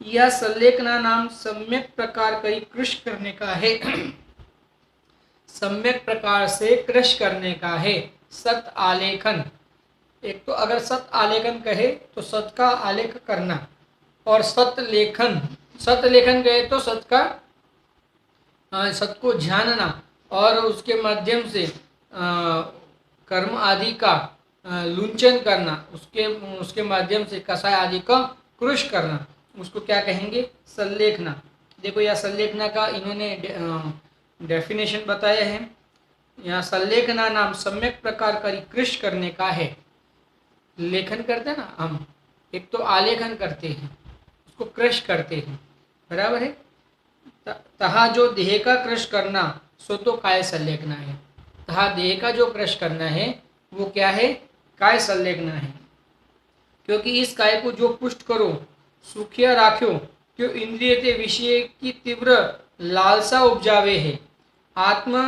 यह संलेखना नाम सम्यक प्रकार कई कृष करने का है। सम्यक प्रकार से कृष करने का है। सत आलेखन, एक तो अगर सत आलेखन कहे तो सत का आलेख करना, और सत लेखन कहे तो सत को जानना, और उसके माध्यम से कर्म आदि का लुंचन करना, उसके माध्यम से कसाय आदि का कृष करना, उसको क्या कहेंगे संलेखना। देखो यह संलेखना का इन्होंने डेफिनेशन बताया है। यहाँ संलेखना नाम सम्यक प्रकार का कृष करने का है। लेखन करते हैं ना हम, एक तो आलेखन करते हैं, उसको कृष करते हैं, बराबर है। तहा जो देह का कृष करना सो तो काय संलेखना है। तहा देह का जो कृष करना है वो क्या है, काय संलेखना है। क्योंकि इस काय को जो पुष्ट करो सुखिया राख्यो, क्यों इंद्रिय ते विषय की तीव्र लालसा उपजावे है, आत्म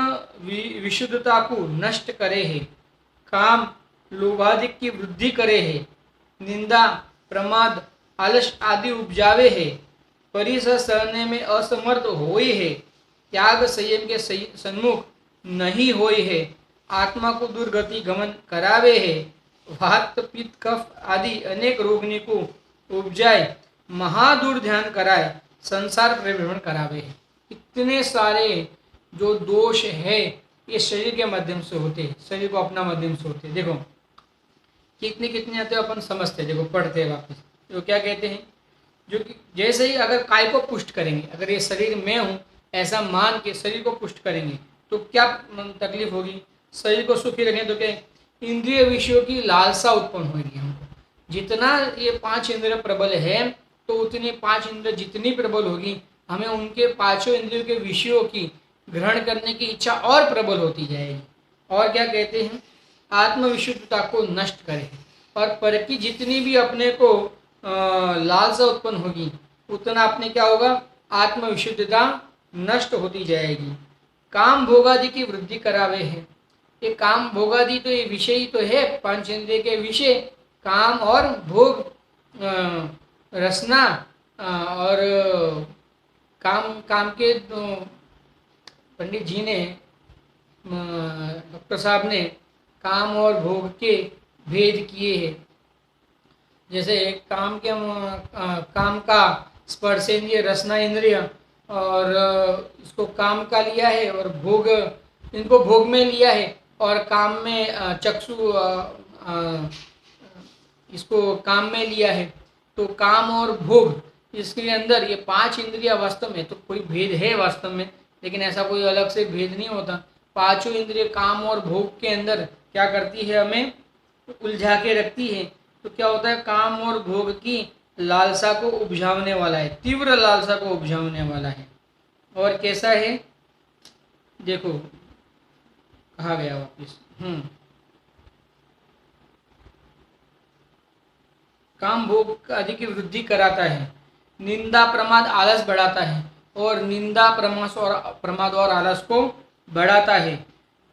विशुद्धता को नष्ट करे है, काम लोभादिक की वृद्धि करे है, निंदा प्रमाद आलस आदि उपजावे है, परिसर सहने में असमर्थ होई है, त्याग संयम के सन्मुख नहीं होई है, आत्मा को दुर्गति गमन करावे है, वात पित्त कफ आदि अनेक रोगनी को उपजाए, महादूर ध्यान कराए, संसार परिभ्रमण करावे है। इतने सारे जो दोष है ये शरीर के माध्यम से होते हैं, शरीर को अपना माध्यम से होते हैं। देखो कितने आते हैं अपन समझते हैं। देखो पढ़ते हैं वापस, जो क्या कहते हैं, जो कि जैसे ही अगर काय को पुष्ट करेंगे, अगर ये शरीर में हूँ ऐसा मान के शरीर को पुष्ट करेंगे तो क्या तकलीफ होगी। शरीर को सुखी रखें तो क्या, इंद्रिय विषयों की लालसा उत्पन्न होगी हमको। जितना ये 5 इंद्रिय प्रबल है तो उतनी 5 इंद्रिय जितनी प्रबल होगी हमें उनके पांचों इंद्रियों के विषयों की ग्रहण करने की इच्छा और प्रबल होती जाएगी। और क्या कहते हैं, आत्मविशुद्धता को नष्ट करें, और पर की जितनी भी अपने को लालसा उत्पन्न होगी उतना अपने क्या होगा, आत्मविशुद्धता नष्ट होती जाएगी। काम भोगादि की वृद्धि करावे है। ये काम भोगादि तो ये विषय ही तो है, पांच इंद्रिय के विषय काम और भोग, रसना और काम। काम के पंडित जी ने, डॉक्टर साहब ने काम और भोग के भेद किए हैं। जैसे काम के काम का स्पर्शेंद्रिय, रसना इंद्रिय, और इसको काम का लिया है, और भोग इनको भोग में लिया है, और काम में चक्षु इसको काम में लिया है। तो काम और भोग इसके अंदर ये पांच इंद्रिया वास्तव में तो कोई भेद है वास्तव में, लेकिन ऐसा कोई अलग से भेद नहीं होता। पांचों इंद्रिय काम और भोग के अंदर क्या करती है, हमें उलझा के रखती है। तो क्या होता है, काम और भोग की लालसा को उपजाने वाला है, तीव्र लालसा को उपजाने वाला है। और कैसा है, देखो कहा गया वापिस, काम भोग आदि की वृद्धि कराता है, निंदा प्रमाद आलस बढ़ाता है, और निंदा प्रमाद और आलस को बढ़ाता है।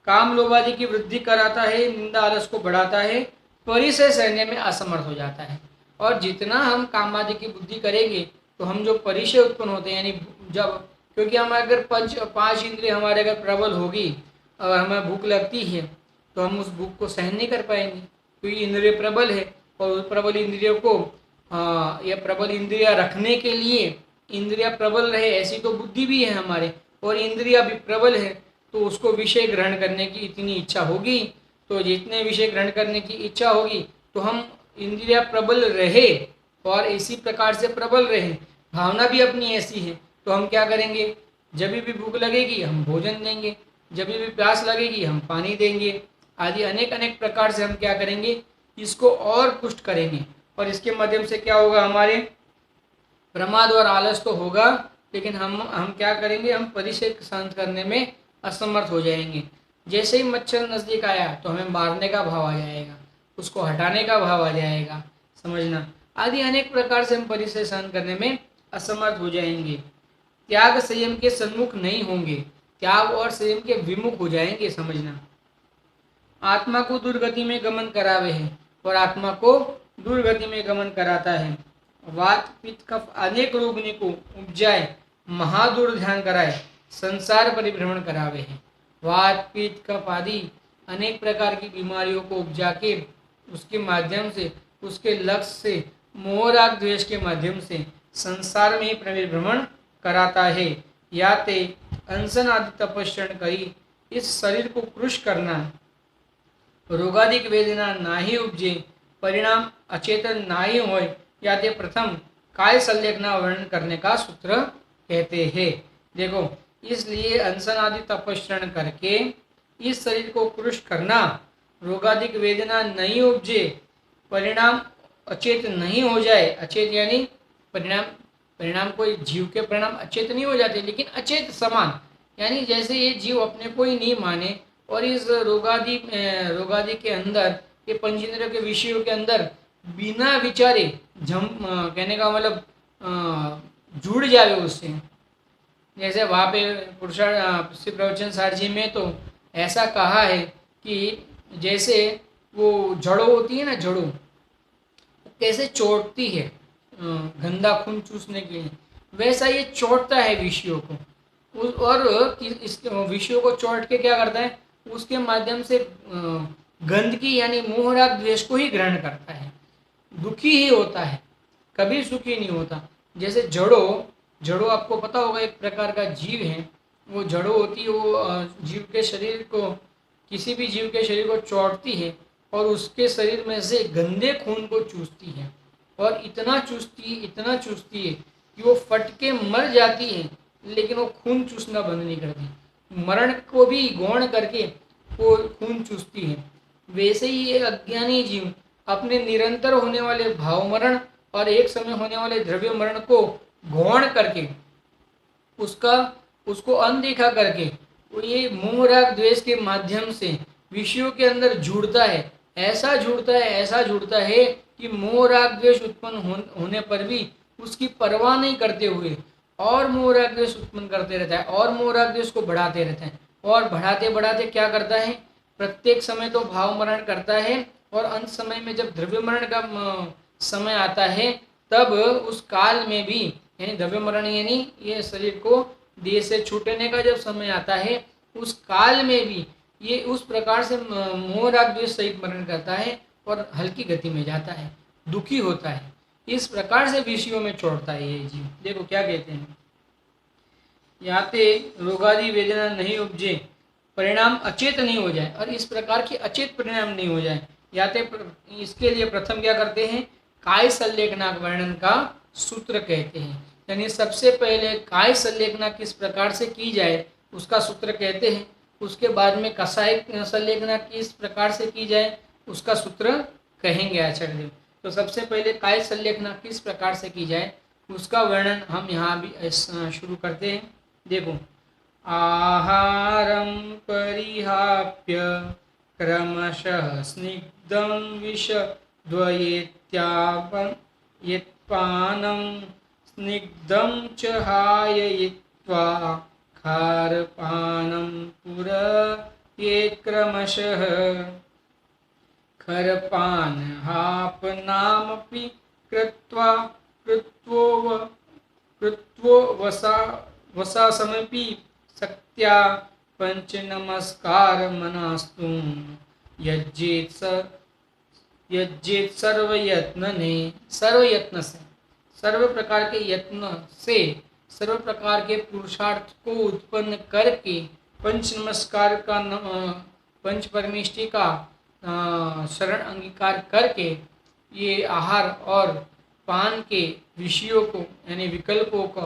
काम लोभ आदि की वृद्धि कराता है, निंदा आलस को बढ़ाता है, परिचय सहने में असमर्थ हो जाता है। और जितना हम काम आदि की बुद्धि करेंगे तो हम जो परिचय उत्पन्न होते हैं, यानी जब, क्योंकि हम अगर पांच इंद्रिय हमारे अगर प्रबल होगी और हमें भूख लगती है तो हम उस भूख को सहन नहीं कर पाएंगे, क्योंकि इंद्रिय प्रबल है। और उस प्रबल इंद्रियों को या प्रबल इंद्रिया रखने के लिए, इंद्रिया प्रबल रहे ऐसी तो बुद्धि भी है हमारे, और इंद्रिया भी प्रबल है, तो उसको विषय ग्रहण करने की इतनी इच्छा होगी। तो जितने विषय ग्रहण करने की इच्छा होगी तो हम इंद्रिया प्रबल रहे और इसी प्रकार से प्रबल रहे, भावना भी अपनी ऐसी है, तो हम क्या करेंगे, जब भी भूख लगेगी हम भोजन देंगे, जब भी प्यास लगेगी हम पानी देंगे, आदि अनेक अनेक प्रकार से हम क्या करेंगे, इसको और पुष्ट करेंगे। और इसके माध्यम से क्या होगा, हमारे प्रमाद और आलस तो होगा, लेकिन हम क्या करेंगे, हम परिचय शांत करने में असमर्थ हो जाएंगे। जैसे ही मच्छर नजदीक आया तो हमें मारने का भाव आ जाएगा, उसको हटाने का भाव आ जाएगा, समझना, आदि अनेक प्रकार से हम परिचय सहन करने में असमर्थ हो जाएंगे। त्याग संयम के सन्मुख नहीं होंगे, त्याग और संयम के विमुख हो जाएंगे, समझना। आत्मा को दुर्गति में गमन करावे है, और आत्मा को दुर्गति में गमन कराता है। वात पित्त कफ अनेक रोगनी को उपजाए, महादुर ध्यान कराए, संसार परिभ्रमण करावे है। वात पित्त कफ आदि अनेक प्रकार की बीमारियों को उपजा के उसके माध्यम से, उसके लक्ष्य से, मोह राग द्वेष के माध्यम से संसार में ही परिभ्रमण कराता है। या ते अनशन आदि तपस्रण करी इस शरीर को कृश करना, रोगादिक वेदना ना ही उपजे, परिणाम अचेतन ना ही हो, या ते प्रथम काय संलेखना वर्णन करने का सूत्र कहते हैं। देखो, इसलिए अनशन आदि तपस्रण करके इस शरीर को कृश करना, रोगादिक वेदना नहीं उपजे, परिणाम अचेत नहीं हो जाए। अचेत यानी परिणाम कोई जीव के परिणाम अचेत नहीं हो जाते, लेकिन अचेत समान, यानी जैसे ये जीव अपने को ही नहीं माने और इस रोगादि के अंदर, ये पंचेंद्रियों के विषयों के अंदर बिना विचारे कहने का मतलब जुड़ जावे उससे। जैसे वहाँ पे प्रवचन सारजी में तो ऐसा कहा है कि जैसे वो जड़ों होती है ना, जड़ों कैसे चोटती है गंदा खून चूसने के लिए, वैसा ये चोटता है विषयों को, और इस विषयों को चोट के क्या करता है, उसके माध्यम से गंदगी यानी मोह राग द्वेष को ही ग्रहण करता है, दुखी ही होता है, कभी सुखी नहीं होता। जैसे जड़ों आपको पता होगा एक प्रकार का जीव है, वो जड़ों होती है, वो जीव के शरीर को, किसी भी जीव के शरीर को चोटती है और उसके शरीर में से गंदे खून को चूसती है, और इतना चूसती है कि वो फट के मर जाती है, लेकिन वो खून चूसना बंद नहीं करती, मरण को भी गौण करके वो खून चूसती है। वैसे ही ये अज्ञानी जीव अपने निरंतर होने वाले भाव मरण और एक समय होने वाले द्रव्य मरण को गौण करके उसका उसको अनदेखा करके वो ये मोह राग द्वेष के माध्यम से विषयों के अंदर जुड़ता है, ऐसा जुड़ता है कि मोह राग द्वेष उत्पन्न होने पर भी उसकी परवाह नहीं करते हुए और मोह राग द्वेष उत्पन्न करते रहता है और मोह राग द्वेष को बढ़ाते रहता है और बढ़ाते बढ़ाते क्या करता है, प्रत्येक समय तो भाव मरण करता है और अंत समय में जब द्रव्य मरण का समय आता है तब उस काल में भी, यानी द्रव्य मरण यानी ये शरीर को देह से छूटने का जब समय आता है उस काल में भी ये उस प्रकार से मोह राग द्वेष सहित मरण करता है और हल्की गति में जाता है, दुखी होता है, इस प्रकार से विषयों में छोड़ता है ये जीव। देखो क्या कहते हैं, याते रोगादि वेदना नहीं उपजे, परिणाम अचेत नहीं हो जाए और इस प्रकार के अचेत परिणाम नहीं हो जाए, याते इसके लिए प्रथम क्या करते हैं, काय संलेखना वर्णन का सूत्र कहते हैं। यानी सबसे पहले काय संलेखना किस प्रकार से की जाए उसका सूत्र कहते हैं, उसके बाद में कसाय संलेखना किस प्रकार से की जाए उसका सूत्र कहेंगे आचार्य देव। तो सबसे पहले काय संलेखना किस प्रकार से की जाए उसका वर्णन हम यहाँ भी शुरू करते हैं। देखो, आहारम परिहाप्य क्रमशः स्निग्धं विषद्वयेत्यापयत्पानं स्निग्धं च हाययित्वा खारपानं पुरयेत् क्रमशः खरपानहापनामपि कृत्वा कृत्वो वसासमपि शक्त्या पंच नमस्कार मनास्तु यज्जेत सर्वयत्न से सर्व प्रकार के यत्न से सर्व प्रकार के पुरुषार्थ को उत्पन्न करके पंच नमस्कार का पंच परमेष्टि का शरण अंगीकार करके ये आहार और पान के विषयों को यानी विकल्पों को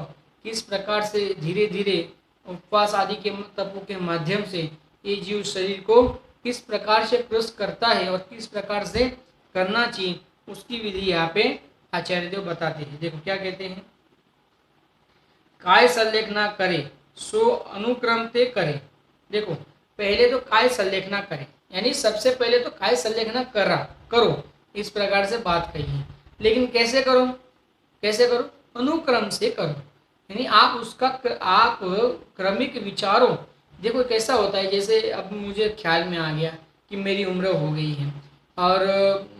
किस प्रकार से धीरे धीरे उपवास आदि के तपों के माध्यम से ये जीव शरीर को किस प्रकार से ग्रस्त करता है और किस प्रकार से करना चाहिए उसकी विधि यहाँ पे आचार्य देव बताते हैं। देखो क्या कहते हैं, काय संलेखना करे सो अनुक्रम ते करे। देखो पहले तो काय संलेखना करे, यानी सबसे पहले तो काय संलेखना करो इस प्रकार से बात कही है, लेकिन कैसे करो, अनुक्रम से करो, यानी आप क्रमिक विचारों। देखो कैसा होता है, जैसे अब मुझे ख्याल में आ गया कि मेरी उम्र हो गई है और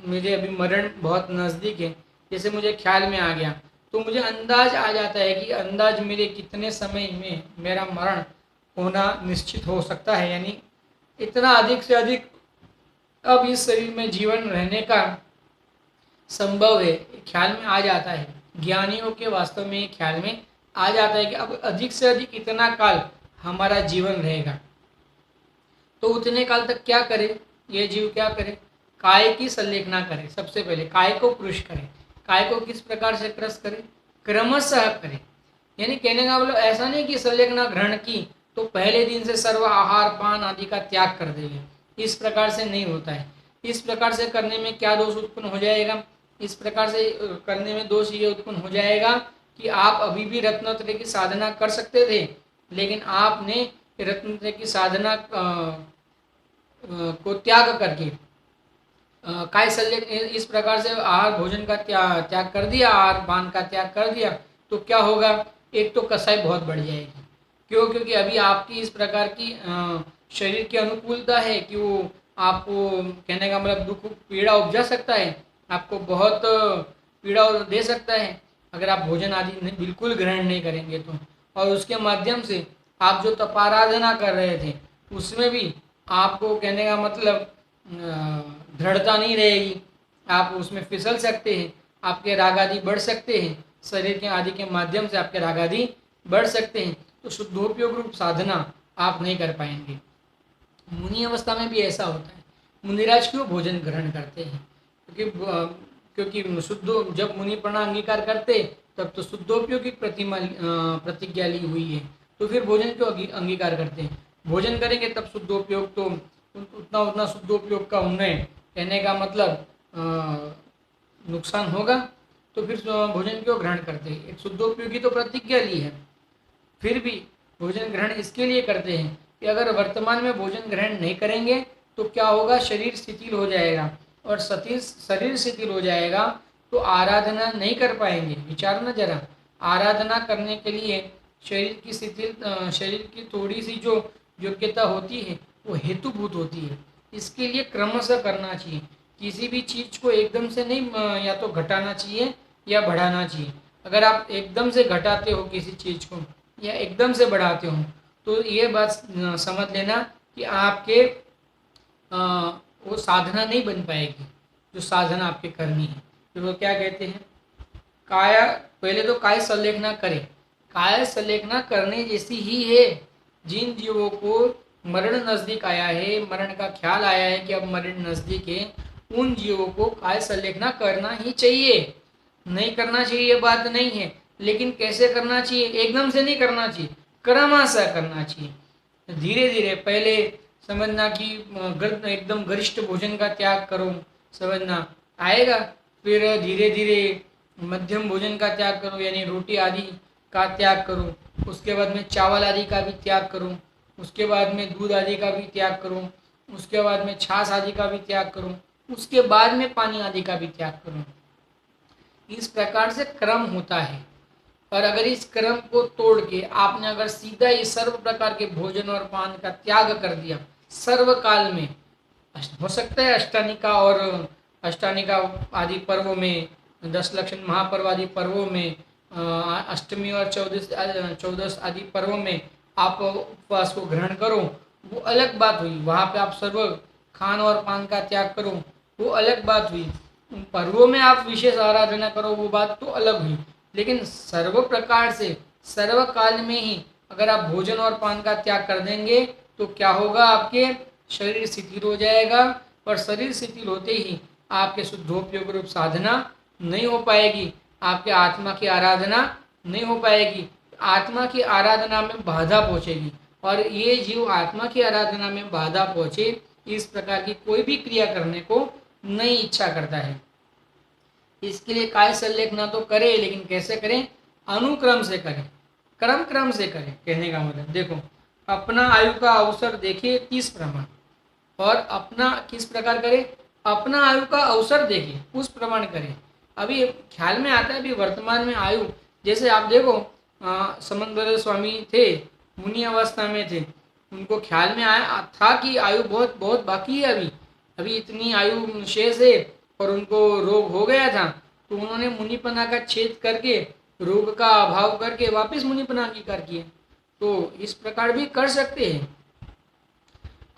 मुझे अभी मरण बहुत नज़दीक है, जैसे मुझे ख्याल में आ गया तो मुझे अंदाज आ जाता है कि अंदाज मेरे कितने समय में मेरा मरण होना निश्चित हो सकता है, यानी इतना अधिक से अधिक अब इस शरीर में जीवन रहने का संभव है, ख्याल में आ जाता है। ज्ञानियों के वास्तव में ख्याल में आ जाता है कि अब अधिक से अधिक इतना काल हमारा जीवन रहेगा, तो उतने काल तक क्या करे ये जीव, क्या करे, काय की संलेखना करे। सबसे पहले काय को कृष करे, काय को किस प्रकार से कृष करे, क्रमशः करे। यानी कहने का मतलब ऐसा नहीं कि संलेखना ग्रहण की तो पहले दिन से सर्व आहार पान आदि का त्याग कर देंगे, इस प्रकार से नहीं होता है। इस प्रकार से करने में क्या दोष उत्पन्न हो जाएगा, इस प्रकार से करने में दोष ये उत्पन्न हो जाएगा कि आप अभी भी रत्नत्रय की साधना कर सकते थे, लेकिन आपने रत्नत्रय की साधना को त्याग करके काय संलेख इस प्रकार से आहार भोजन का त्याग कर दिया, आहार पान का त्याग कर दिया, तो क्या होगा, एक तो कसाई बहुत बढ़ जाएगी। क्यों, क्योंकि अभी आपकी इस प्रकार की शरीर की अनुकूलता है कि वो आपको कहने का मतलब दुख पीड़ा उपजा सकता है, आपको बहुत पीड़ा दे सकता है अगर आप भोजन आदि बिल्कुल ग्रहण नहीं करेंगे तो। और उसके माध्यम से आप जो तपाराधना कर रहे थे उसमें भी आपको कहने का मतलब दृढ़ता नहीं रहेगी, आप उसमें फिसल सकते हैं, आपके राग आदि बढ़ सकते हैं, शरीर के आदि के माध्यम से आपके राग आदि बढ़ सकते हैं, तो शुद्धोपयोग रूप साधना आप नहीं कर पाएंगे। मुनि अवस्था में भी ऐसा होता है। मुनिराज क्यों भोजन ग्रहण करते हैं, क्योंकि शुद्ध जब मुनि प्रणा अंगीकार करते तब तो शुद्धोपयोगी प्रतिज्ञा ली हुई है, तो फिर भोजन क्यों अंगीकार करते हैं, भोजन करेंगे तब शुद्धोपयोग, तो उतना शुद्धोपयोग का उन्हें कहने का मतलब नुकसान होगा, तो फिर भोजन क्यों ग्रहण करते हैं, एक शुद्धोपयोगी तो प्रतिज्ञा ली है। फिर भी भोजन ग्रहण इसके लिए करते हैं कि अगर वर्तमान में भोजन ग्रहण नहीं करेंगे तो क्या होगा, शरीर शिथिल हो जाएगा, और शरीर शिथिल हो जाएगा तो आराधना नहीं कर पाएंगे। विचारना जरा, आराधना करने के लिए शरीर की थोड़ी सी जो योग्यता होती है वो हेतुभूत होती है। इसके लिए क्रमशः करना चाहिए। किसी भी चीज को एकदम से नहीं या तो घटाना चाहिए या बढ़ाना चाहिए। अगर आप एकदम से घटाते हो किसी चीज को या एकदम से बढ़ाते हो तो ये बात समझ लेना कि आपके वो साधना नहीं बन पाएगी, जो साधना आपके करनी है। तो वो क्या कहते हैं, काया, पहले तो काय संलेखना करें। काय संलेखना करने जैसी ही है। जिन जीवों को मरण नजदीक आया है, मरण का ख्याल आया है कि अब मरण नजदीक है, उन जीवों को काय संलेखना करना ही चाहिए। नहीं करना चाहिए ये बात नहीं है, लेकिन कैसे करना चाहिए, एकदम से नहीं करना चाहिए, क्रमशः करना चाहिए। धीरे धीरे पहले समझना कि एकदम गरिष्ठ भोजन का त्याग करो, समझना आएगा। फिर धीरे धीरे मध्यम भोजन का त्याग करो, यानी रोटी आदि का त्याग करो। उसके बाद में चावल आदि का भी त्याग करो। उसके बाद में दूध आदि का भी त्याग करो। उसके बाद में छाछ आदि का भी त्याग करो। उसके बाद में पानी आदि का भी त्याग करो। इस प्रकार से क्रम होता है। और अगर इस क्रम को तोड़ के आपने अगर सीधा ही सर्व प्रकार के भोजन और पान का त्याग कर दिया सर्वकाल में, हो सकता है अष्टानिका आदि पर्वों में, 10 लक्षण महापर्व आदि पर्वों में, अष्टमी और चौदस आदि पर्वों में आप उपवास को ग्रहण करो, वो अलग बात हुई। वहाँ पे आप सर्व खान और पान का त्याग करो, वो अलग बात हुई। उन पर्वों में आप विशेष आराधना करो, वो बात तो अलग हुई। लेकिन सर्व प्रकार से सर्वकाल में ही अगर आप भोजन और पान का त्याग कर देंगे तो क्या होगा, आपके शरीर शिथिल हो जाएगा। और शरीर शिथिल होते ही आपके शुद्धोपयोग रूप साधना नहीं हो पाएगी, आपके आत्मा की आराधना नहीं हो पाएगी। आत्मा की आराधना में बाधा पहुंचेगी, और ये जीव आत्मा की आराधना में बाधा पहुंचे इस प्रकार की कोई भी क्रिया करने को नहीं इच्छा करता है। इसके लिए काय संलेखना तो करे, लेकिन कैसे करें, अनुक्रम से करें, क्रम से करें। कहने का मतलब देखो, अपना आयु का अवसर देखिए 30 प्रमाण, और अपना किस प्रकार करें, अपना आयु का अवसर देखिए उस प्रमाण करें। अभी ख्याल में आता है अभी वर्तमान में आयु, जैसे आप देखो समंदर स्वामी थे, मुनि अवस्था में थे, उनको ख्याल में आया था कि आयु बहुत बहुत बाकी है, अभी अभी इतनी आयु शेष है, और उनको रोग हो गया था, तो उन्होंने मुनिपना का छेद करके रोग का अभाव करके वापस मुनिपना अंगीकार किए। तो इस प्रकार भी कर सकते हैं।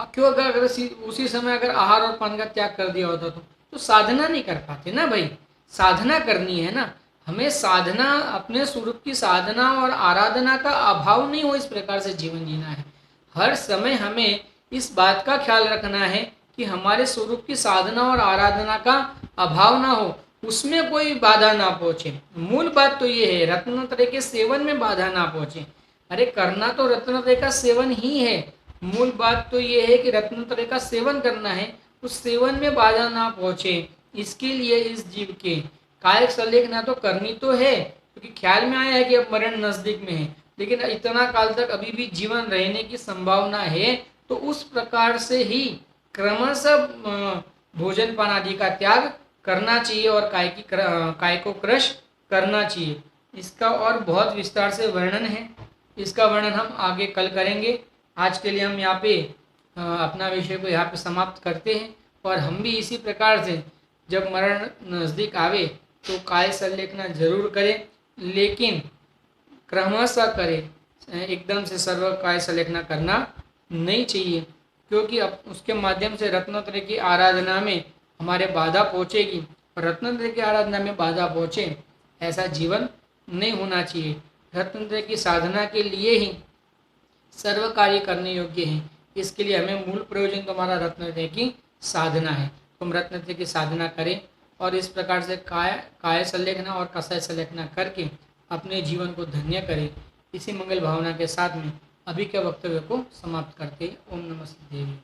क्यों, अगर उसी समय अगर आहार और पान का त्याग कर दिया होता तो साधना नहीं कर पाते ना भाई। साधना करनी है ना हमें, साधना अपने स्वरूप की साधना और आराधना का अभाव नहीं हो, इस प्रकार से जीवन जीना है। हर समय हमें इस बात का ख्याल रखना है कि हमारे स्वरूप की साधना और आराधना का अभाव ना हो, उसमें कोई बाधा ना पहुंचे। मूल बात तो ये है, रत्नत्रय के सेवन में बाधा ना पहुंचे। अरे करना तो रत्नत्रय का सेवन ही है, मूल बात तो ये है कि रत्नत्रय का सेवन करना है, उस सेवन में बाधा ना पहुंचे। इसके लिए इस जीव के कायिक संलेखना तो करनी तो है, क्योंकि ख्याल में आया है कि अब मरण नजदीक में है, लेकिन इतना काल तक अभी भी जीवन रहने की संभावना है, तो उस प्रकार से ही क्रमशः भोजन पान आदि का त्याग करना चाहिए और काय को क्रश करना चाहिए। इसका और बहुत विस्तार से वर्णन है, इसका वर्णन हम आगे कल करेंगे। आज के लिए हम यहाँ पे अपना विषय को यहाँ पे समाप्त करते हैं, और हम भी इसी प्रकार से जब मरण नज़दीक आवे तो काय संलेखना जरूर करें, लेकिन क्रमशः करें, एकदम से सर्व काय संलेखना करना नहीं चाहिए, क्योंकि अब उसके माध्यम से रत्नत्रय की आराधना में हमारे बाधा पहुँचेगी, और रत्नत्रय की आराधना में बाधा पहुँचे ऐसा जीवन नहीं होना चाहिए। रत्नत्रय की साधना के लिए ही सर्व कार्य करने योग्य है। इसके लिए हमें मूल प्रयोजन तो हमारा रत्नत्रय की साधना है, तो हम रत्नत्रय की साधना करें, और इस प्रकार से काय संलेखना और कषाय संलेखना करके अपने जीवन को धन्य करें। इसी मंगल भावना के साथ में अभी के वक्तव्य को समाप्त करते। ओम नमः सिद्धेवी।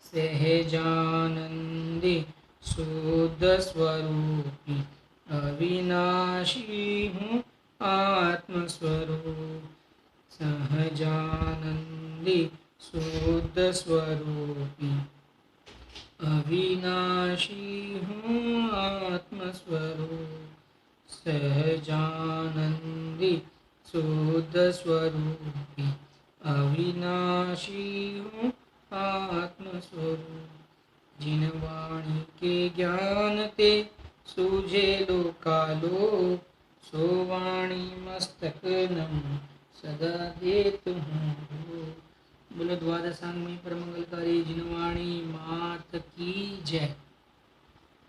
सहजानंदी शुद्ध स्वरूपी अविनाशी हूँ आत्मस्वरूप, सहजानंदी शुद्ध स्वरूपी अविनाशी हूँ आत्मस्वरूप। सहजानंदी शुद्ध स्वरूपी अविनाशी हूँ आत्मस्वरूप। जिन वाणी के ज्ञान ते सूझे लोकालोक, सो वाणी मस्तक नम सदा देत हूँ। बोलो द्वादशांग में परमंगलकारी जिनवाणी मात की जय।